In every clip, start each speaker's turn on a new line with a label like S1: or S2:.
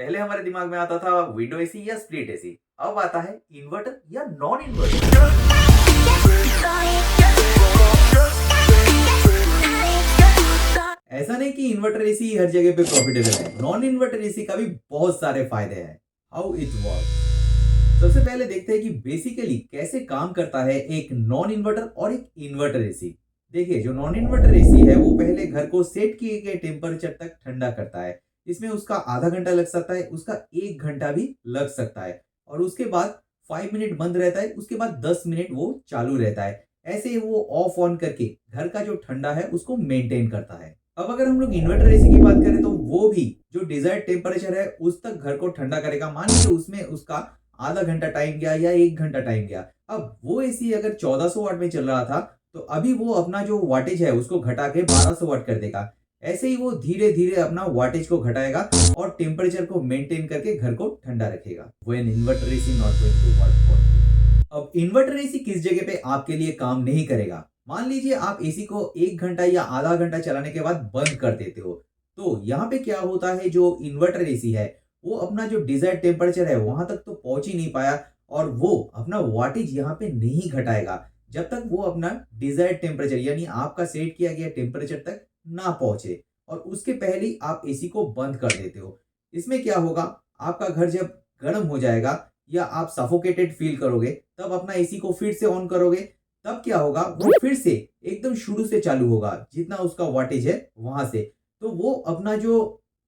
S1: पहले हमारे दिमाग में आता था विंडो एसी या स्प्लिट एसी। अब आता है इन्वर्टर या नॉन इन्वर्टर। ऐसा नहीं कि इन्वर्टर एसी हर जगह पे प्रॉफिटेबल है, नॉन इन्वर्टर एसी का भी बहुत सारे फायदे हैं। How it work. सबसे पहले देखते हैं कि बेसिकली कैसे काम करता है एक नॉन इन्वर्टर और एक इन्वर्टर एसी। देखिए, जो नॉन इन्वर्टर एसी है वो पहले घर को सेट किए गए टेम्परेचर तक ठंडा करता है। इसमें उसका आधा घंटा लग सकता है, उसका 1 घंटा भी लग सकता है, और उसके बाद 5 मिनट बंद रहता है, उसके बाद 10 मिनट वो चालू रहता है। ऐसे ही वो ऑफ ऑन करके घर का जो ठंडा है उसको मेंटेन करता है। अब अगर हम लोग इन्वर्टर एसी की बात करें तो वो भी जो डिजायर्ड टेम्परेचर है उस तक घर को ठंडा करेगा। मान लीजिए उसमें उसका आधा घंटा टाइम गया या 1 घंटा टाइम गया। अब वो एसी अगर 1400 वाट में चल रहा था तो अभी वो अपना जो वाटेज है उसको घटा के 1200 वाट कर देगा। ऐसे ही वो धीरे धीरे अपना वाटेज को घटाएगा और टेम्परेचर को मेंटेन करके घर को ठंडा रखेगा। When inverter AC not going to work for you। अब इन्वर्टर एसी किस जगह पे आपके लिए काम नहीं करेगा। मान लीजिए आप एसी को 1 घंटा या आधा घंटा चलाने के बाद बंद कर देते हो, तो यहाँ पे क्या होता है, जो इन्वर्टर एसी है वो अपना जो डिजायर्ड टेम्परेचर है वहां तक तो पहुंच ही नहीं पाया, और वो अपना वाटेज यहाँ पे नहीं घटाएगा जब तक वो अपना डिजायर्ड टेम्परेचर यानी आपका सेट किया गया टेम्परेचर तक ना पहुंचे, और उसके पहले ही आप एसी को बंद कर देते हो। इसमें क्या होगा, आपका घर जब गर्म हो जाएगा या आप सफोकेटेड फील करोगे तब अपना एसी को फिर से ऑन करोगे, तब क्या होगा, वो फिर से एकदम शुरू से चालू होगा जितना उसका वाटेज है वहां से। तो वो अपना जो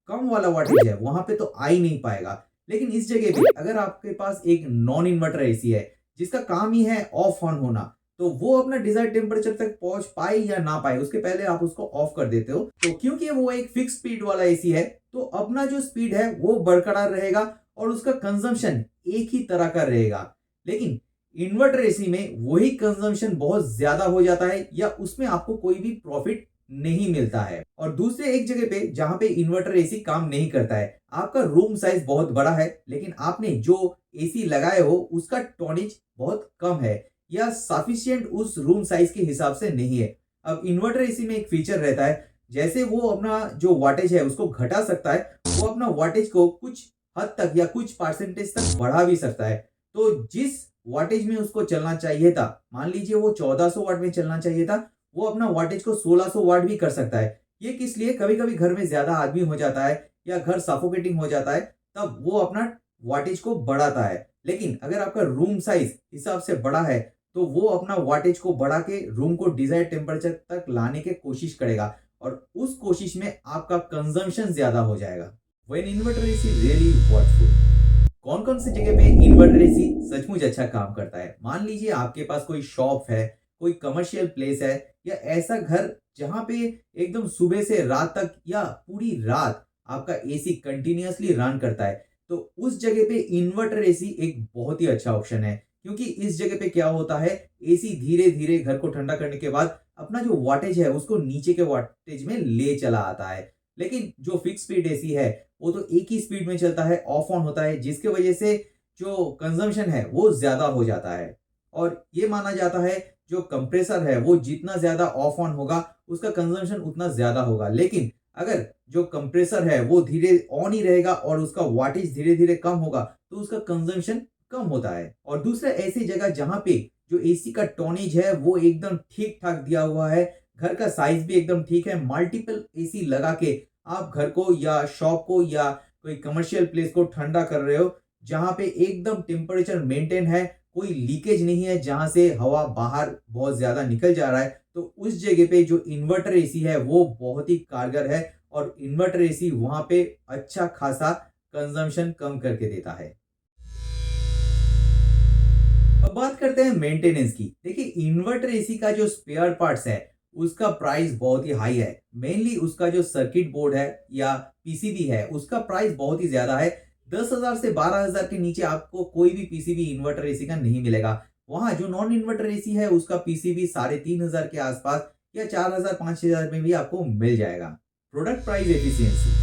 S1: कम वाला वाटेज है वहां पे तो आ ही नहीं पाएगा। लेकिन इस जगह पे अगर आपके पास एक नॉन इन्वर्टर एसी है जिसका काम ही है ऑफ ऑन होना, तो वो अपना डिजायर्ड टेम्परेचर तक पहुंच पाए या ना पाए उसके पहले आप उसको ऑफ कर देते हो। तो क्योंकि वो एक फिक्स स्पीड वाला एसी है तो अपना जो स्पीड है वो बरकरार रहेगा और उसका कंजम्पशन एक ही तरह का रहेगा। लेकिन इन्वर्टर एसी में वही कंजम्पशन बहुत ज्यादा हो जाता है या उसमें आपको कोई भी प्रॉफिट नहीं मिलता है। और दूसरे एक जगह पे जहां पे इन्वर्टर एसी काम नहीं करता है, आपका रूम साइज बहुत बड़ा है लेकिन आपने जो एसी लगाए हो उसका टोनेज बहुत कम है या सफिशिएंट उस रूम साइज के हिसाब से नहीं है। अब इन्वर्टर एसी में एक फीचर रहता है, जैसे वो अपना जो वाटेज है उसको घटा सकता है, वो अपना वाटेज को कुछ हद तक या कुछ परसेंटेज तक बढ़ा भी सकता है। तो जिस वाटेज में उसको चलना चाहिए था, मान लीजिए वो 1400 वाट में चलना चाहिए था, वो अपना वाटेज को 1600 वाट भी कर सकता है। ये किस लिए, कभी कभी घर में ज्यादा आदमी हो जाता है या घर सफोकेटिंग हो जाता है, तब वो अपना वाटेज को बढ़ाता है। लेकिन अगर आपका रूम साइज हिसाब से बड़ा है तो वो अपना वाटेज को बढ़ा के रूम को डिजायर्ड टेम्परेचर तक लाने की कोशिश करेगा, और उस कोशिश में आपका कंजम्पशन ज्यादा हो जाएगा। When inverter AC really workful। कौन कौन सी जगह पे इन्वर्टर एसी सचमुच अच्छा काम करता है। मान लीजिए आपके पास कोई शॉप है, कोई कमर्शियल प्लेस है, या ऐसा घर जहां पे एकदम सुबह से रात तक या पूरी रात आपका एसी कंटिन्यूअसली रन करता है, तो उस जगह पे इन्वर्टर एसी एक बहुत ही अच्छा ऑप्शन है। क्योंकि इस जगह पे क्या होता है, एसी धीरे धीरे घर को ठंडा करने के बाद अपना जो वाटेज है उसको नीचे के वाटेज में ले चला आता है। लेकिन जो फिक्स स्पीड एसी है वो तो एक ही स्पीड में चलता है, ऑफ ऑन होता है, जिसके वजह से जो कंजम्पशन है वो ज्यादा हो जाता है। और ये माना जाता है जो कंप्रेसर है वो जितना ज्यादा ऑफ ऑन होगा उसका कंजम्पशन उतना ज्यादा होगा। लेकिन अगर जो कंप्रेसर है वो धीरे ऑन ही रहेगा और उसका वाटेज धीरे धीरे कम होगा तो उसका कंजम्पशन कम होता है। और दूसरा ऐसी जगह जहां पे जो एसी का टोनेज है वो एकदम ठीक ठाक दिया हुआ है, घर का साइज भी एकदम ठीक है, मल्टीपल एसी लगा के आप घर को या शॉप को या कोई कमर्शियल प्लेस को ठंडा कर रहे हो, जहां पे एकदम टेम्परेचर मेंटेन है, कोई लीकेज नहीं है जहां से हवा बाहर बहुत ज्यादा निकल जा रहा है, तो उस जगह पे जो इन्वर्टर एसी है वो बहुत ही कारगर है और इन्वर्टर एसी वहां पे अच्छा खासा कंजम्पशन कम करके देता है। अब बात करते हैं मेंटेनेंस की। देखिए, इन्वर्टर एसी का जो स्पेयर पार्ट्स है उसका प्राइस बहुत ही हाई है। मेनली उसका जो सर्किट बोर्ड है या पीसीबी है उसका प्राइस बहुत ही ज्यादा है। 10,000 से 12,000 के नीचे आपको कोई भी पीसीबी इन्वर्टर एसी का नहीं मिलेगा। वहां जो नॉन इन्वर्टर एसी है उसका पीसीबी 3,500 के आसपास या 4,000 5,000 में भी आपको मिल जाएगा। Product price efficiency.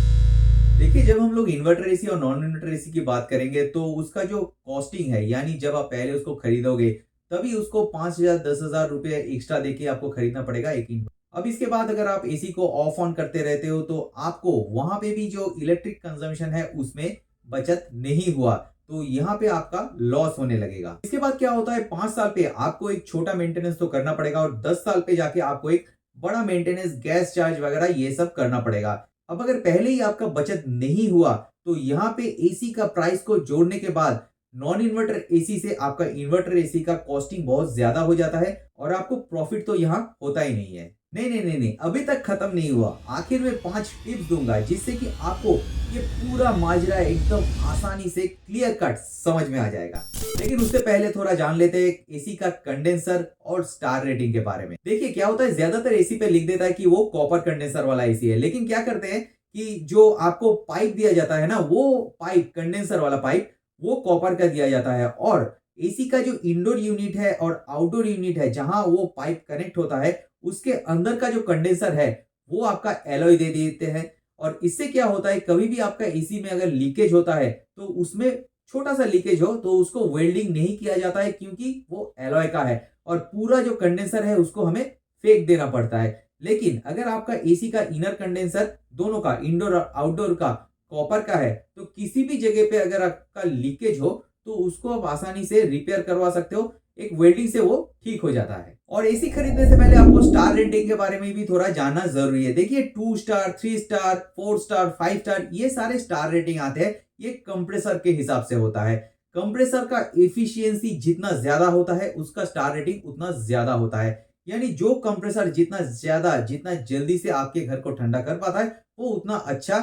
S1: देखिए, जब हम लोग इन्वर्टर एसी और नॉन इन्वर्टर एसी की बात करेंगे तो उसका जो कॉस्टिंग है, यानी जब आप पहले उसको खरीदोगे तभी उसको 5,000 10,000 रुपए एक्स्ट्रा देके आपको खरीदना पड़ेगा एक इन्वर्टर। अब इसके बाद अगर आप एसी को ऑफ ऑन करते रहते हो तो आपको वहां पे भी जो इलेक्ट्रिक कंजम्पशन है उसमें बचत नहीं हुआ तो यहाँ पे आपका लॉस होने लगेगा। इसके बाद क्या होता है, 5 साल पे आपको एक छोटा मेंटेनेंस तो करना पड़ेगा और 10 साल पे जाके आपको एक बड़ा मेंटेनेंस, गैस चार्ज वगैरह ये सब करना पड़ेगा। अब अगर पहले ही आपका बचत नहीं हुआ तो यहाँ पे एसी का प्राइस को जोड़ने के बाद नॉन इन्वर्टर एसी से आपका इन्वर्टर एसी का कॉस्टिंग बहुत ज्यादा हो जाता है और आपको प्रॉफिट तो यहाँ होता ही नहीं है। नहीं, अभी तक खत्म नहीं हुआ। आखिर में 5 टिप्स दूंगा जिससे कि आपको ये पूरा माजरा एकदम आसानी से क्लियर कट समझ में आ जाएगा। लेकिन उससे पहले थोड़ा जान लेते हैं एसी का कंडेंसर और स्टार रेटिंग के बारे में। देखिए क्या होता है, ज्यादातर एसी पे लिख देता है कि वो कॉपर कंडेंसर वाला एसी है, लेकिन क्या करते हैं कि जो आपको पाइप दिया जाता है ना, वो पाइप, कंडेंसर वाला पाइप, वो कॉपर का दिया जाता है और एसी का जो इंडोर यूनिट है और आउटडोर यूनिट है जहां वो पाइप कनेक्ट होता है, उसके अंदर का जो कंडेंसर है वो आपका एलॉय दे देते हैं। और इससे क्या होता है, कभी भी आपका एसी में अगर लीकेज होता है तो उसमें छोटा सा लीकेज हो तो उसको वेल्डिंग नहीं किया जाता है क्योंकि वो एलॉय का है और पूरा जो कंडेंसर है उसको हमें फेंक देना पड़ता है। लेकिन अगर आपका एसी का इनर कंडेंसर दोनों का, इंडोर और आउटडोर का, कॉपर का है तो किसी भी जगह पे अगर आपका लीकेज हो तो उसको आप आसानी से रिपेयर करवा सकते हो, एक वेल्डिंग से वो ठीक हो जाता है। और एसी खरीदने से पहले आपको स्टार रेटिंग के बारे में भी थोड़ा जानना जरूरी है। देखिए 2 स्टार, 3 स्टार, 4 स्टार, 5 स्टार, ये सारे स्टार रेटिंग आते हैं, ये कंप्रेसर के हिसाब से होता है। कंप्रेसर का एफिशिएंसी जितना ज्यादा होता है उसका स्टार रेटिंग उतना ज्यादा होता है। यानी जो कंप्रेसर जितना जल्दी से आपके घर को ठंडा कर पाता है वो उतना अच्छा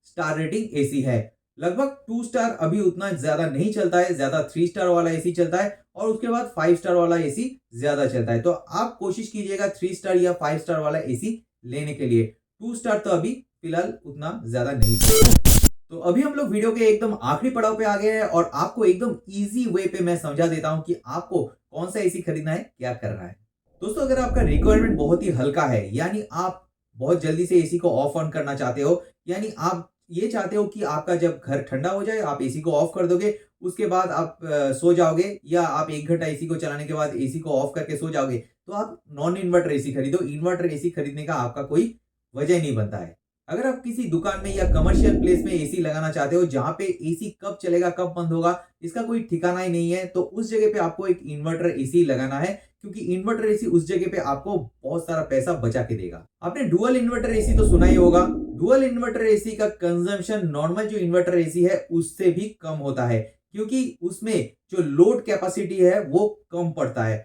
S1: स्टार रेटिंग एसी है। लगभग 2 स्टार अभी उतना ज्यादा नहीं चलता है, ज्यादा 3 स्टार वाला एसी चलता है और उसके बाद 5 स्टार वाला एसी ज्यादा चलता है। तो आप कोशिश कीजिएगा 3 स्टार या 5 स्टार वाला एसी लेने के लिए। 2 स्टार तो अभी फिलहाल उतना ज्यादा नहीं चलता है। तो अभी हम लोग वीडियो के एकदम आखिरी पड़ाव पे आ गए हैं और आपको एकदम इजी वे पे मैं समझा देता हूं कि आपको कौन सा एसी खरीदना है, क्या करना है। दोस्तों अगर आपका रिक्वायरमेंट बहुत ही हल्का है, यानी आप बहुत जल्दी से एसी को ऑफ ऑन करना चाहते हो, यानी आप ये चाहते हो कि आपका जब घर ठंडा हो जाए आप एसी को ऑफ कर दोगे, उसके बाद आप सो जाओगे, या आप 1 घंटा एसी को चलाने के बाद एसी को ऑफ करके सो जाओगे, तो आप नॉन इन्वर्टर एसी खरीदो। इन्वर्टर एसी खरीदने का आपका कोई वजह नहीं बनता है। अगर आप किसी दुकान में या कमर्शियल प्लेस में एसी लगाना चाहते हो जहां पे एसी कब चलेगा कब बंद होगा इसका कोई ठिकाना ही नहीं है, तो उस जगह पे आपको एक इन्वर्टर एसी लगाना है, क्योंकि इन्वर्टर एसी उस जगह पे आपको बहुत सारा पैसा बचा के देगा। आपने डुअल इन्वर्टर एसी तो सुना ही होगा। डुअल इन्वर्टर एसी का कंजम्पशन नॉर्मल जो इन्वर्टर एसी है उससे भी कम होता है, क्योंकि उसमें जो लोड कैपेसिटी है वो कम पड़ता है।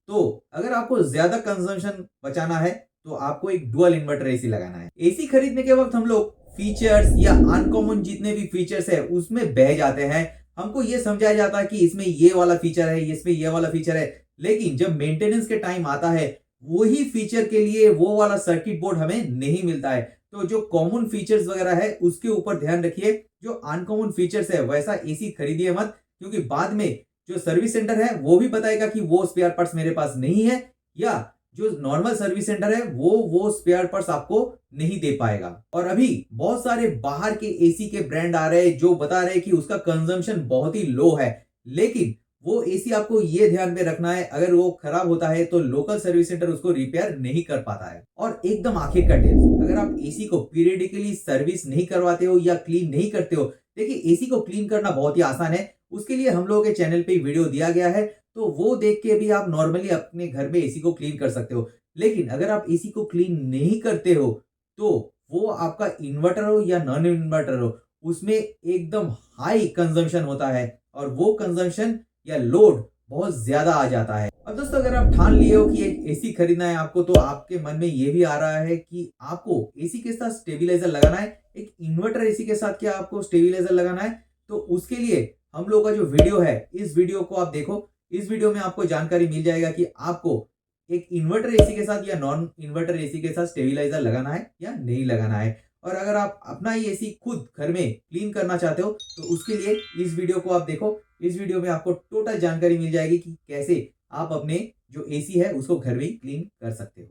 S1: तो अगर आपको ज्यादा कंजम्पशन बचाना है तो आपको एक डुअल इन्वर्टर एसी लगाना है। एसी खरीदने के वक्त हम लोग फीचर्स या अनकॉमन जितने भी फीचर्स है उसमें बह जाते हैं। हमको ये समझाया जाता है कि इसमें ये वाला फीचर है, इसमें ये वाला फीचर है, लेकिन जब मेंटेनेंस के टाइम आता है वही फीचर के लिए वो वाला सर्किट बोर्ड हमें नहीं मिलता है। तो जो कॉमन फीचर्स वगैरह है उसके ऊपर ध्यान रखिए, जो अनकॉमन फीचर्स है वैसा एसी खरीदिए मत, क्योंकि बाद में जो सर्विस सेंटर है वो भी बताएगा कि वो स्पेयर पार्ट्स मेरे पास नहीं है, या जो नॉर्मल सर्विस सेंटर है वो स्पेयर पार्ट्स आपको नहीं दे पाएगा। और अभी बहुत सारे बाहर के एसी के ब्रांड आ रहे हैं जो बता रहे हैं कि उसका कंजम्पशन बहुत ही लो है, लेकिन वो एसी आपको ये ध्यान में रखना है अगर वो खराब होता है तो लोकल सर्विस सेंटर उसको रिपेयर नहीं कर पाता है। और एकदम आखिर का टिप्स, अगर आप एसी को पीरियडिकली सर्विस नहीं करवाते हो या क्लीन नहीं करते हो, देखिए एसी को क्लीन करना बहुत ही आसान है। उसके लिए हम लोगों के चैनल पे वीडियो दिया गया है, तो वो देख के भी आप नॉर्मली अपने घर में एसी को क्लीन कर सकते हो। लेकिन अगर आप एसी को क्लीन नहीं करते हो तो वो आपका इन्वर्टर हो या नॉन इन्वर्टर हो उसमें एकदम हाई कंजम्पशन होता है और वो कंजम्पशन या लोड बहुत ज्यादा आ जाता है। अब दोस्तों अगर आप ठान लिए हो कि एक एसी खरीदना है आपको, तो आपके मन में ये भी आ रहा है कि आपको एसी के साथ स्टेबलाइजर लगाना है, एक इन्वर्टर एसी के साथ क्या आपको स्टेबलाइजर लगाना है। तो उसके लिए हम लोग का जो वीडियो है इस वीडियो को आप देखो, इस वीडियो में आपको जानकारी मिल जाएगा कि आपको एक इन्वर्टर एसी के साथ या नॉन इन्वर्टर एसी के साथ स्टेबलाइजर लगाना है या नहीं लगाना है। और अगर आप अपना ही एसी खुद घर में क्लीन करना चाहते हो तो उसके लिए इस वीडियो को आप देखो। इस वीडियो में आपको टोटल जानकारी मिल जाएगी कि कैसे आप अपने जो एसी है उसको घर में ही क्लीन कर सकते हो।